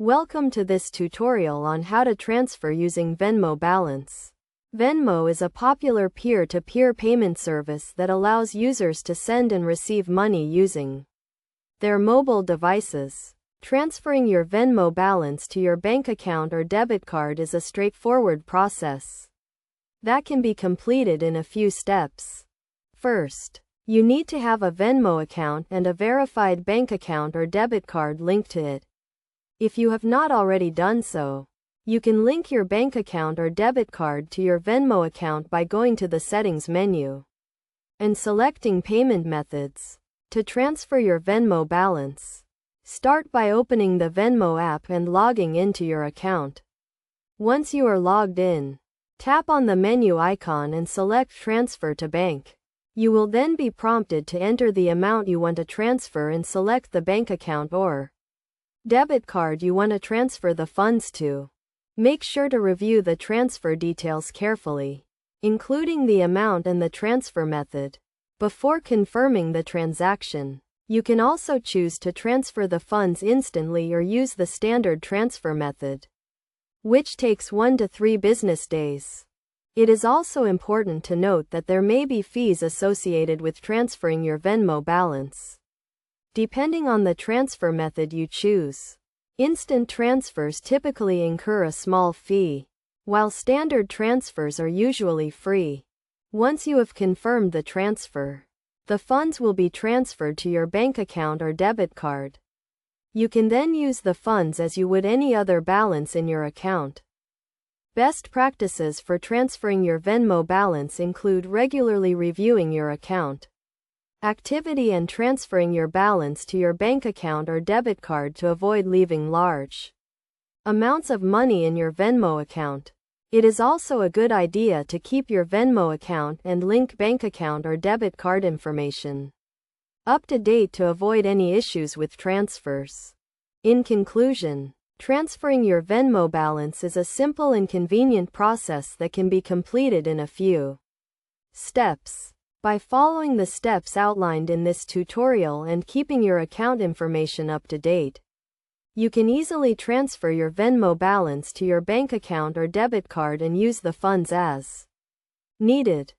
Welcome to this tutorial on how to transfer using Venmo balance. Venmo is a popular peer-to-peer payment service that allows users to send and receive money using their mobile devices. Transferring your Venmo balance to your bank account or debit card is a straightforward process that can be completed in a few steps. First, you need to have a Venmo account and a verified bank account or debit card linked to it. If you have not already done so, you can link your bank account or debit card to your Venmo account by going to the Settings menu and selecting Payment Methods. To transfer your Venmo balance, start by opening the Venmo app and logging into your account. Once you are logged in, tap on the menu icon and select Transfer to Bank. You will then be prompted to enter the amount you want to transfer and select the bank account or debit card you want to transfer the funds to. Make sure to review the transfer details carefully, including the amount and the transfer method, before confirming the transaction. You can also choose to transfer the funds instantly or use the standard transfer method, which takes 1 to 3 business days. It is also important to note that there may be fees associated with transferring your Venmo balance, depending on the transfer method you choose. Instant transfers typically incur a small fee, while standard transfers are usually free. Once you have confirmed the transfer, the funds will be transferred to your bank account or debit card. You can then use the funds as you would any other balance in your account. Best practices for transferring your Venmo balance include regularly reviewing your account activity and transferring your balance to your bank account or debit card to avoid leaving large amounts of money in your Venmo account. It is also a good idea to keep your Venmo account and link bank account or debit card information up to date to avoid any issues with transfers. In conclusion, transferring your Venmo balance is a simple and convenient process that can be completed in a few steps. By following the steps outlined in this tutorial and keeping your account information up to date, you can easily transfer your Venmo balance to your bank account or debit card and use the funds as needed.